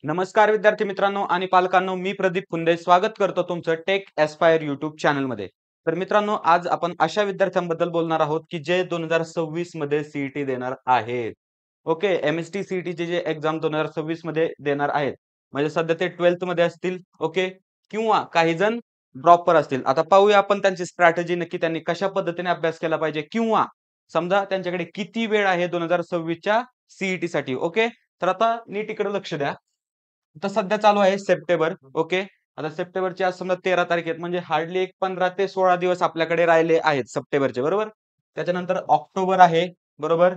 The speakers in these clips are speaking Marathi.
नमस्कार विद्यार्थी मित्रांनो आणि पालकांनो, मी प्रदीप फुंदे स्वागत करतो तुमचं टेक एस्पायर युट्यूब चॅनलमध्ये. तर मित्रांनो, आज आपण अशा विद्यार्थ्यांबद्दल बोलणार आहोत की जे 2026 मध्ये सीईटी देणार आहेत. ओके, एमएसटी सीईटीचे जे एक्झाम 2026 मध्ये देणार आहेत. म्हणजे सध्या ते 12th मध्ये असतील, ओके, किंवा काही जण ड्रॉपर असतील. आता पाहूया आपण त्यांची स्ट्रॅटेजी नक्की त्यांनी कशा पद्धतीने अभ्यास केला पाहिजे किंवा समजा त्यांच्याकडे किती वेळ आहे 2026 च्या सीईटी साठी. ओके, तर आता नीट इकडे लक्ष द्या. आता सध्या चालू आहे सप्टेंबर. ओके. आता सप्टेंबरची आज समजा 13 तारीख आहे म्हणजे हार्डली एक 15 ते 16 दिवस आपल्याकडे राहिले आहेत सप्टेंबरचे, बरोबर? त्याच्यानंतर ऑक्टोबर आहे, बरोबर?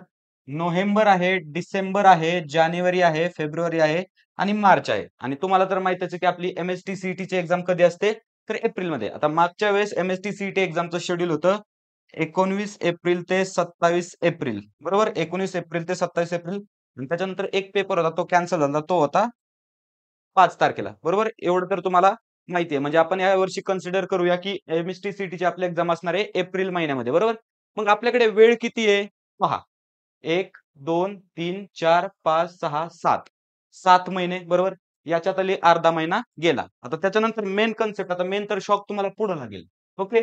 नोव्हेंबर आहे, डिसेंबर आहे, जानेवारी आहे, फेब्रुवारी आहे आणि मार्च आहे. आणि तुम्हाला तर माहीतच आहे की आपली एम-एस-टी सी-ई-टीची एक्झाम कधी असते? तर एप्रिलमध्ये. आता मागच्या वेळेस एम-एस-टी सी-ई-टी एक्झामचं शेड्यूल होतं 19 एप्रिल ते 27 एप्रिल, बरोबर? 19 एप्रिल ते 27 एप्रिल आणि त्याच्यानंतर एक पेपर होता तो कॅन्सल झाला. तो होता 5 तारखेला, बरोबर? एवढं तर तुम्हाला माहिती आहे. म्हणजे आपण यावर्षी कन्सिडर करूया, की एम-एस-टी सी-ई-टीची आपली एक्झाम असणार आहे एप्रिल महिन्यामध्ये, बरोबर? मग आपल्याकडे वेळ किती आहे? पहा. 1, 2, 3, 4, 5, 6, 7. 7 महिने, बरोबर? याच्यातली अर्धा महिना गेला. आता त्याच्यानंतर मेन कन्सेप्ट, आता मेन तर शॉक तुम्हाला पुढं लागेल. Okay.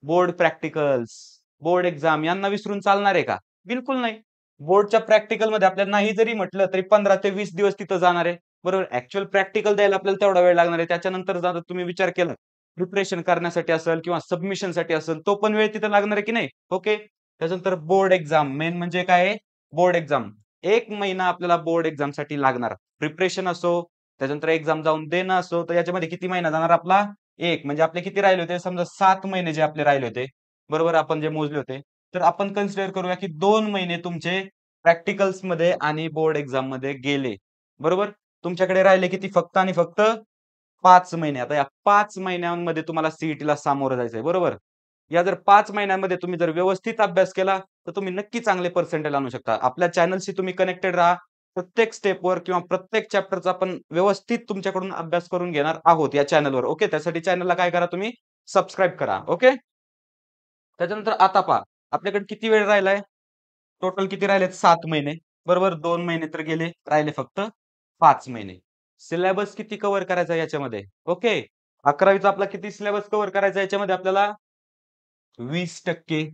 Board practicals, board exam यांना विसरून चालणार आहे का? बिलकुल नाही. बोर्डच्या प्रॅक्टिकलमध्ये आपल्याला नाही जरी म्हटलं तरी 15 ते 20 दिवस तिथं जाणार आहे. बरोबर. ऍक्च्युअल प्रॅक्टिकल द्यायला आपल्याला तेवढा वेळ लागणार आहे. त्याच्यानंतर जर तुम्ही विचार केला, प्रिपरेशन करण्यासाठी असेल किंवा सबमिशनसाठी असेल, तो पण वेळ तिथं लागणार आहे की नाही? ओके. त्याच्यानंतर बोर्ड एक्झाम मेन म्हणजे काय आहे? Board exam. 1 महिना आपल्याला बोर्ड एक्झामसाठी लागणार. प्रिपरेशन असो, त्याच्यानंतर एक्झाम जाऊन देणं असो, तर याच्यामध्ये किती महिना जाणार आपला? 1. म्हणजे आपले किती राहिले होते? समजा 7 महिने जे आपले राहिले होते, बरोबर आपण जे मोजले होते. तर आपण कन्सिडर करूया की 2 महिने तुमचे प्रॅक्टिकल्समध्ये आणि बोर्ड एक्झाममध्ये गेले. बरोबर? तुमच्याकडे राहिले किती? फक्त आणि फक्त 5 महिने. आता या 5 महिन्यांमध्ये तुम्हाला सीईटीला सामोरं जायचंय, बरोबर? या जर 5 महिन्यांमध्ये तुम्ही जर व्यवस्थित अभ्यास केला, तर तुम्ही नक्की चांगले पर्सेंटेज आणू शकता. आपल्या चॅनलशी तुम्ही कनेक्टेड राहा. प्रत्येक स्टेपवर किंवा प्रत्येक चॅप्टरचा आपण व्यवस्थित तुमच्याकडून अभ्यास करून घेणार आहोत या चॅनलवर. ओके. त्यासाठी चॅनलला काय करा तुम्ही सबस्क्राईब करा. ओके. त्याच्यानंतर आता पहा, आपल्याकडे किती वेळ राहिलाय? टोटल किती राहिलेत? 7 महिने. बरोबर? 2 महिने तर गेले. राहिले फक्त 5 महिने. सिलेबस किती कव्हर करायचा याच्यामध्ये? ओके. 11वीचा आपला किती सिलेबस कव्हर करायचा याच्यामध्ये आपल्याला? 20%.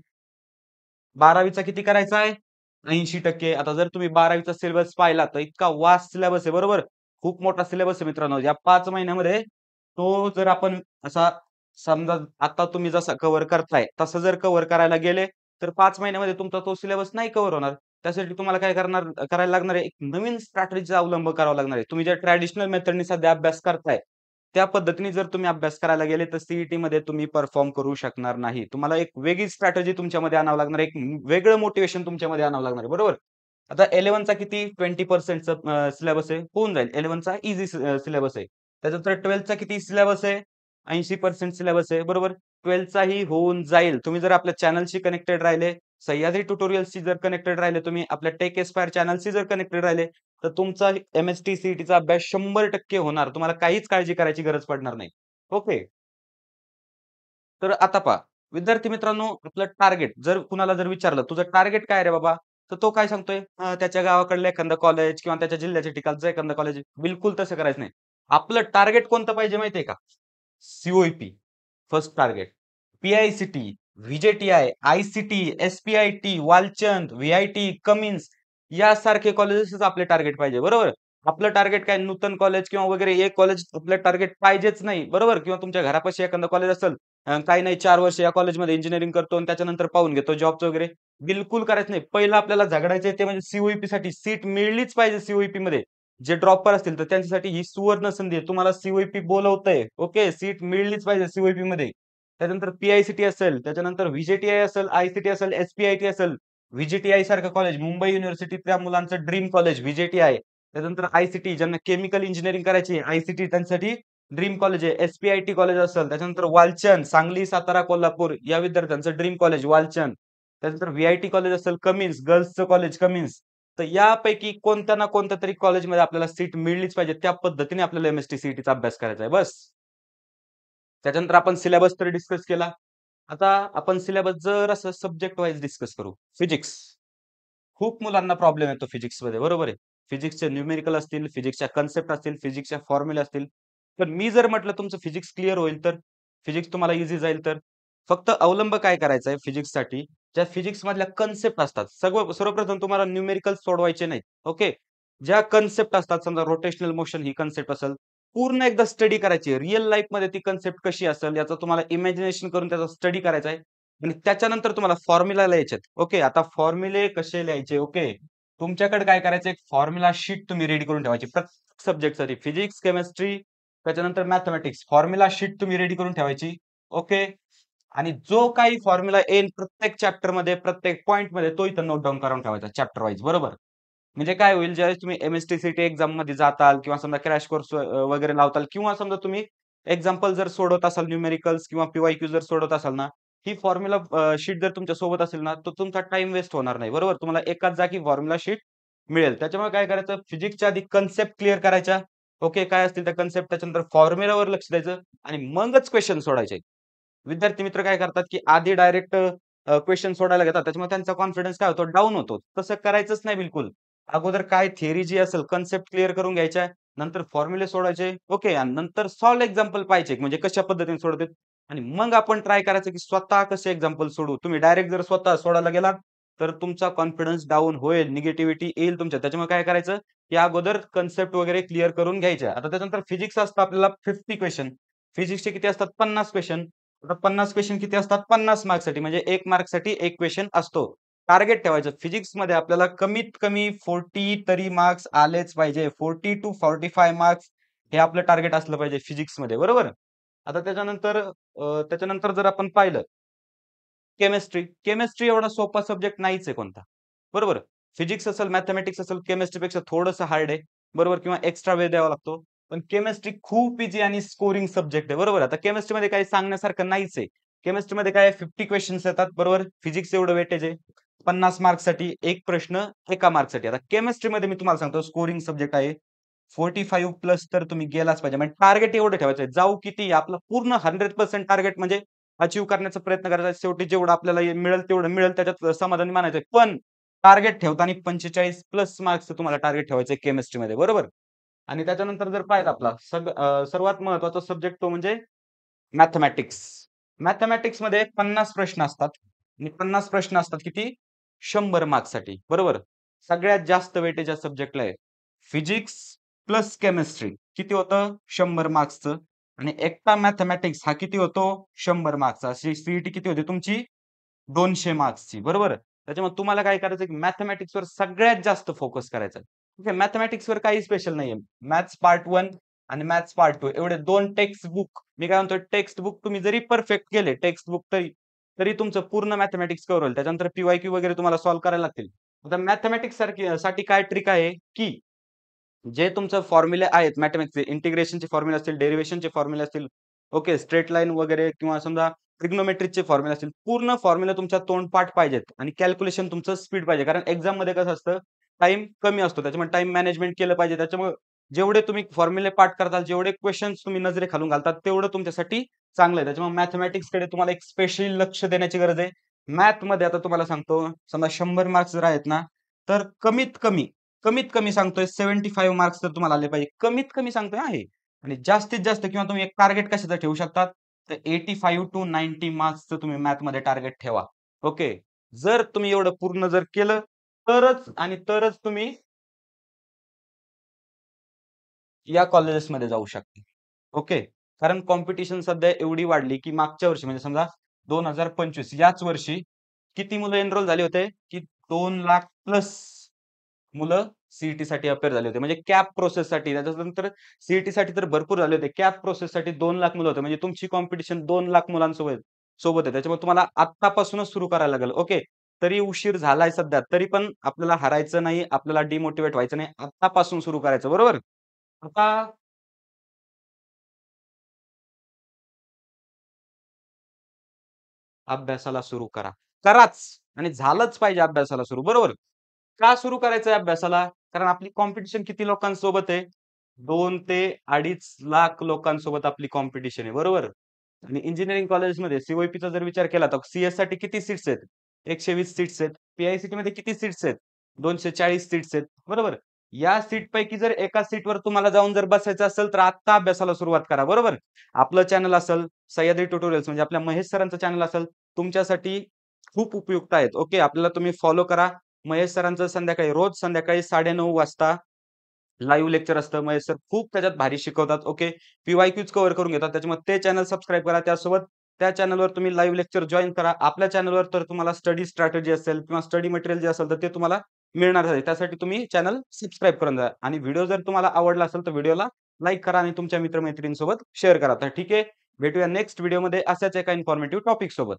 12वीचा किती करायचा आहे? 80%. आता जर तुम्ही 12वीचा सिलेबस पाहिला तर इतका वास्ट सिलेबस आहे, बरोबर? खूप मोठा सिलेबस आहे मित्रांनो. या 5 महिन्यामध्ये तो जर आपण असा समजा आता तुम्ही जसा कव्हर करताय, तसं जर कव्हर करायला गेले, तर 5 महिन्यामध्ये तुमचा तो सिलेबस नाही कव्हर होणार. त्यासाठी तुम्हाला काय करायला लागणार आहे, एक नवीन स्ट्रॅटेजीचा अवलंब करावा लागणार आहे. तुम्ही ज्या ट्रॅडिशनल मेथडनी सध्या अभ्यास करताय, त्या पद्धतीने जर तुम्ही अभ्यास करायला गेले, तर सीईटीमध्ये तुम्ही परफॉर्म करू शकणार नाही. तुम्हाला एक वेगळी स्ट्रॅटेजी तुमच्यामध्ये आणावं लागणार आहे. एक वेगळं मोटिव्हेशन तुमच्यामध्ये आणावं लागणार आहे, बरोबर? आता 11चा किती 20%चा सिलेबस आहे, होऊन जाईल. 11चा ईझी सिलेबस आहे. त्याच्यानंतर 12चा किती सिलेबस आहे? 80% सिलेबस आहे, बरोबर? 12चाही होऊन जाईल. तुम्ही जर आपल्या चॅनलशी कनेक्टेड राहिले, सह्याद्री ट्युटोरियल्सशी जर कनेक्टेड राहिले, तुम्ही आपल्या टेक एस्पायर चॅनलशी जर कनेक्टेड राहिले, तर तुमचा एम-एस-टी सी-ई-टीचा अभ्यास 100% होणार. तुम्हाला काहीच काळजी करायची गरज पडणार नाही. ओके. तर आता पहा, विद्यार्थी मित्रांनो, आपलं टार्गेट जर कुणाला जर विचारलं, "तुझं टार्गेट काय रे बाबा?" तर तो काय सांगतोय, त्याच्या गावाकडलं एखादं कॉलेज किंवा त्याच्या जिल्ह्याच्या ठिकाणचं एखादं कॉलेज. बिलकुल तसं करायचं नाही. आपलं टार्गेट कोणतं पाहिजे माहिती का? See first target. PICT, VJTI, ICT, SPIT, Walchand, VIT, Cummins यासारखे कॉलेजेसच आपले टार्गेट पाहिजे, बरोबर? आपलं टार्गेट काय नूतन कॉलेज किंवा वगैरे एक कॉलेज आपलं टार्गेट पाहिजेच नाही, बरोबर? किंवा तुमच्या घरापाशी एखादं कॉलेज असेल, काही नाही 4 वर्ष या कॉलेजमध्ये इंजिनिअरिंग करतो आणि त्याच्यानंतर पाहून घेतो जॉबचं वगैरे. बिलकुल करायचं नाही. पहिलं आपल्याला झगडायचंय ते म्हणजे सी सीट मिळलीच पाहिजे सी जे ड्रॉपर असतील तर त्यांच्यासाठी ही सुवर्ण संधी आहे. तुम्हाला सी बोलवतंय. ओके. सीट मिळलीच पाहिजे सी त्याच्यानंतर पी-आय-सी-टी असेल, त्याच्यानंतर व्ही-जे-टी-आय असेल, आय-सी-टी असेल, एस-पी-आय-टी असेल. व्ही-जे-टी-आय सारखं कॉलेज, मुंबई युनिव्हर्सिटी त्या मुलांचं ड्रीम कॉलेज व्ही-जे-टी-आय. त्याच्यानंतर आय-सी-टी ज्यांना केमिकल इंजिनिअरिंग करायची आहे, आय-सी-टी त्यांच्यासाठी ड्रीम कॉलेज आहे. एस-पी-आय-टी कॉलेज असेल, त्याच्यानंतर वालचंद, सांगली, सातारा, कोल्हापूर या विद्यार्थ्यांचं ड्रीम कॉलेज वालचंद. त्याच्यानंतर व्ही-आय-टी कॉलेज असेल, कमिन्स, गर्ल्सचं कॉलेज कमिन्स. तर यापैकी कोणत्या ना कोणत्या तरी कॉलेजमध्ये आपल्याला सीट मिळलीच पाहिजे. त्या पद्धतीने आपल्याला एम-एस-टी सी-ई-टीचा अभ्यास करायचा आहे, बस. त्याच्यानंतर आपण सिलेबस तर डिस्कस केला. आता आपण सिलेबस जरासं सब्जेक्ट वाईज डिस्कस करू. फिजिक्स. खूप मुलांना प्रॉब्लेम येतो फिजिक्समध्ये, बरोबर आहे. फिजिक्सचे न्यूमेरिकल असतील, फिजिक्सच्या कन्सेप्ट असतील, फिजिक्सच्या फॉर्म्युले असतील. पण मी जर म्हटलं तुमचं फिजिक्स क्लिअर होईल तर, फिजिक्स तुम्हाला ईझी जाईल तर, फक्त अवलंब काय करायचा आहे फिजिक्ससाठी, ज्या फिजिक्समधल्या कन्सेप्ट असतात. सर्वप्रथम तुम्हाला न्यूमेरिकल्स सोडवायचे नाहीत. ओके. ज्या कन्सेप्ट असतात, समजा रोटेशनल मोशन ही कन्सेप्ट असेल, पूर्ण एकदा स्टडी करायची आहे. रिअल लाईफमध्ये ती कन्सेप्ट कशी असेल याचा तुम्हाला इमॅजिनेशन करून त्याचा स्टडी करायचा आहे आणि त्याच्यानंतर तुम्हाला फॉर्म्युला लिहायचे ओके. आता फॉर्म्युले कसे लिहायचे? ओके. तुमच्याकडे काय करायचं, एक फॉर्म्युला शीट तुम्ही रेडी करून ठेवायची प्रत्येक सब्जेक्टसाठी. फिजिक्स, केमिस्ट्री, त्याच्यानंतर मॅथेमॅटिक्स. फॉर्म्युला शीट तुम्ही रेडी करून ठेवायची. ओके. आणि जो काही फॉर्म्युला येईल प्रत्येक चॅप्टरमध्ये, प्रत्येक पॉइंटमध्ये तो इथं नोट डाउन करून ठेवायचा चॅप्टर वाईज. बरोबर? म्हणजे काय होईल, ज्यावेळेस तुम्ही एम-एस-टी-सी-टी एक्झाममध्ये जाताल किंवा समजा क्रॅश कोर्स वगैरे लावताल किंवा समजा तुम्ही एक्झाम्पल जर सोडवत असाल, न्यूमेरिकल्स किंवा पी-वाय-क्यू जर सोडवत असाल ना, ही फॉर्म्युला शीट जर तुमच्या सोबत असेल ना, तर तुमचा टाईम वेस्ट होणार नाही. बरोबर? तुम्हाला एकाच जागी फॉर्म्युला शीट मिळेल. त्याच्यामुळे काय करायचं, फिजिक्सच्या आधी कन्सेप्ट क्लिअर करायच्या. ओके. काय असतील त्या कन्सेप्ट, त्याच्यानंतर फॉर्म्युलावर लक्ष द्यायचं आणि मगच क्वेशन सोडायचे. विद्यार्थी मित्र काय करतात, की आधी डायरेक्ट क्वेशन सोडायला घेतात. त्याच्यामुळे त्यांचा कॉन्फिडन्स काय होतो, डाऊन होतो. तसं करायचंच नाही बिलकुल. अगोदर काय थिअरी जी असेल, कन्सेप्ट क्लिअर करून घ्यायच्या. नंतर फॉर्म्युले सोडायचे. ओके. आणि नंतर सॉल्व्ह एक्झाम्पल पाहायचे, म्हणजे कशा पद्धतीने सोडवतात आणि मग आपण ट्राय करायचं, की स्वतः कसे एक्झाम्पल सोडवू. तुम्ही डायरेक्ट जर स्वतः सोडायला गेलात, तर तुमचा कॉन्फिडन्स डाऊन होईल, निगेटिव्हिटी येईल तुमच्यात. त्याच्यामुळे काय करायचं, की अगोदर कन्सेप्ट वगैरे क्लिअर करून घ्यायच्या. आता त्याच्यानंतर फिजिक्स असतं आपल्याला 50 क्वेशन. फिजिक्सचे किती असतात? 50 क्वेशन. आता 50 क्वेशन किती असतात? 50 मार्क्ससाठी, म्हणजे 1 मार्कसाठी 1 क्वेशन असतो. टार्गेट ठेवायचं फिजिक्समध्ये आपल्याला कमीत कमी 40 तरी मार्क्स आलेच पाहिजे. 40 टू 45 मार्क्स हे आपलं टार्गेट असलं पाहिजे फिजिक्समध्ये. बरोबर? आता त्याच्यानंतर जर आपण पाहिलं केमिस्ट्री एवढा सोपा सब्जेक्ट नाहीच आहे कोणता. बरोबर. फिजिक्स असेल, मॅथेमॅटिक्स असेल, केमिस्ट्रीपेक्षा थोडंसं हार्ड आहे. बरोबर किंवा एक्स्ट्रा वेळ द्यावा लागतो. पण केमिस्ट्री खूप ईझी आणि स्कोरिंग सब्जेक्ट आहे. बरोबर. आता केमिस्ट्रीमध्ये काही सांगण्यासारखं नाहीच आहे. केमिस्ट्रीमध्ये काय 50 क्वेशन्स येतात. बरोबर. फिजिक्स एवढं वेटेज आहे. 50 मार्क्ससाठी एक प्रश्न एका मार्क्ससाठी. आता केमिस्ट्रीमध्ये मी तुम्हाला सांगतो स्कोरिंग सब्जेक्ट आहे. 45 प्लस तर तुम्ही गेलाच पाहिजे. म्हणजे टार्गेट एवढं ठेवायचं आहे. जाऊ किती आपलं पूर्ण 100% टार्गेट म्हणजे अचीव्ह करण्याचा प्रयत्न करायचा. शेवटी जेवढं आपल्याला मिळेल तेवढं मिळेल त्याच्यात समाधानी मानायचं पण टार्गेट ठेवताना 45 प्लस मार्क्सचं तुम्हाला टार्गेट ठेवायचं आहे केमिस्ट्रीमध्ये. बरोबर? आणि त्याच्यानंतर जर पाहिलं आपला सर्वात महत्त्वाचा सब्जेक्ट तो म्हणजे मॅथेमॅटिक्स. मॅथेमॅटिक्समध्ये 50 प्रश्न असतात आणि 50 प्रश्न असतात किती? 100 मार्क्ससाठी. बरोबर? सगळ्यात जास्त वेटेज या सब्जेक्टला आहे. फिजिक्स प्लस केमिस्ट्री किती होतं? 100 मार्क्सचं आणि एकटा मॅथेमॅटिक्स हा किती होतो? 100 मार्क्सचा. अशी सीईटी किती होती तुमची? 200 मार्क्सची. बरोबर? त्याच्यामुळे तुम्हाला काय करायचं, की मॅथेमॅटिक्सवर सगळ्यात जास्त फोकस करायचा. ओके. मॅथेमॅटिक्सवर काही स्पेशल नाहीये. मॅथ्स पार्ट 1 आणि मॅथ्स पार्ट 2 एवढे 2 टेक्स्ट बुक मी काय म्हणतो टेक्स्ट बुक तुम्ही जरी परफेक्ट केले टेक्स्ट बुक तरी तरी तुमचं पूर्ण मॅथेमॅटिक्स कव्हर होईल. त्याच्यानंतर पी-वाय-क्यू वगैरे तुम्हाला सॉल्व्ह करायला लागतील. आता मॅथेमॅटिक्स साठी काय ट्रिक आहे, की जे तुमचं फॉर्म्युले आहेत मॅथेमॅटिक्सचे इंटिग्रेशनचे फॉर्म्युले असतील, डेरिव्हेशनचे फॉर्म्युले असतील, ओके, स्ट्रेट लाईन वगैरे किंवा समजा ट्रिग्नोमेट्रीचे फॉर्म्युले असतील. पूर्ण फॉर्म्युला तुमच्या तोंडपाठ पाहिजेत आणि कॅल्क्युलेशन तुमचं स्पीड पाहिजे. कारण एक्झाममध्ये कसं असतं, टाईम कमी असतो. त्याच्यामुळे टाईम मॅनेजमेंट केलं पाहिजे. त्याच्यामुळे जेवढे तुम्ही फॉर्म्युले पाठ करताल, जेवढे क्वेशन्स तुम्ही नजरेखालून घालतात, तेवढं तुमच्यासाठी चांगलं आहे. त्याच्यामुळे मॅथेमॅटिक्सकडे तुम्हाला एक स्पेशली लक्ष देण्याची गरज आहे. मॅथमध्ये आता तुम्हाला सांगतो, समजा 100 मार्क्स जर आहेत ना, तर कमीत कमी सांगतोय 75 मार्क्स तर तुम्हाला आले पाहिजे. कमीत कमी सांगतोय हां हे. आणि जास्तीत जास्त किंवा तुम्ही एक टार्गेट कशाचं ठेवू शकतात, तर 85 टू 90 मार्क्सचं तुम्ही मॅथमध्ये टार्गेट ठेवा. ओके. जर तुम्ही एवढं पूर्ण जर केलं, तरच तुम्ही या कॉलेजेसमध्ये जाऊ शकता. ओके. कारण कॉम्पिटिशन सध्या एवढी वाढली, की मागच्या वर्षी म्हणजे समजा 2025 याच वर्षी किती मुलं एनरोल झाले होते, की 2,00,000 प्लस मुलं सी-ई-टीसाठी अपिअर झाले होते. म्हणजे कॅप प्रोसेससाठी त्याच्यानंतर सी-ई-टीसाठी तर भरपूर झाले होते. कॅप प्रोसेससाठी 2,00,000 मुलं होते. म्हणजे तुमची कॉम्पिटिशन 2,00,000 मुलांसोबत आहे. त्याच्यामुळे तुम्हाला आत्तापासूनच सुरू करायला लागेल. ओके. तरी उशीर झालाय सध्या. तरी पण आपल्याला हारायचं नाही, आपल्याला डिमोटिव्हेट व्हायचं नाही. आत्तापासून सुरू करायचं. बरोबर? आता अभ्यासाला सुरू करा. कराच आणि झालंच पाहिजे अभ्यासाला सुरू. बरोबर? का सुरू करायचंय अभ्यासाला? कारण आपली कॉम्पिटिशन किती लोकांसोबत आहे? 2 ते 2.5 लाख लोकांसोबत आपली कॉम्पिटिशन आहे. बरोबर? आणि इंजिनिअरिंग कॉलेजमध्ये सी-वाय-पीचा जर विचार केला तर सीएससाठी किती सीट्स आहेत? 120 सीट्स आहेत. पी-आय-सी-टीमध्ये किती सीट्स आहेत? 240 सीट्स आहेत. बरोबर? या सीटपैकी जर एका सीटवर तुम्हाला जाऊन जर बसायचं असेल, तर आत्ता अभ्यासाला सुरुवात करा, बरोबर? आपलं चॅनल असेल, सह्याद्री ट्युटोरियल्स म्हणजे आपल्या महेश सरांचं चॅनल असेल, तुमच्यासाठी खूप उपयुक्त आहेत. ओके. आपल्याला तुम्ही फॉलो करा. महेश सरांचं रोज संध्याकाळी 9:30 वाजता लाईव्ह लेक्चर असतं. महेश सर खूप त्याच्यात भारी शिकवतात. ओके. पी-वाय-क्यूज कव्हर करून घेतात. त्याच्यामुळे ते चॅनल सबस्क्राईब करा. त्यासोबत त्या चॅनलवर तुम्ही लाईव्ह लेक्चर जॉइन करा. आपल्या चॅनलवर तर तुम्हाला स्टडी स्ट्रॅटेजी असेल किंवा स्टडी मटेरियल जे असेल, तर ते तुम्हाला मिळणारच आहे. त्यासाठी तुम्ही चॅनल सबस्क्राईब करून जा आणि व्हिडिओ जर तुम्हाला आवडला असेल, तर व्हिडिओला लाईक करा आणि तुमच्या मित्र शेअर करा. तर ठीक आहे. भेटूया नेक्स्ट व्हिडिओमध्ये अशाच एका इन्फॉर्मेटिव्ह टॉपिक सोबत.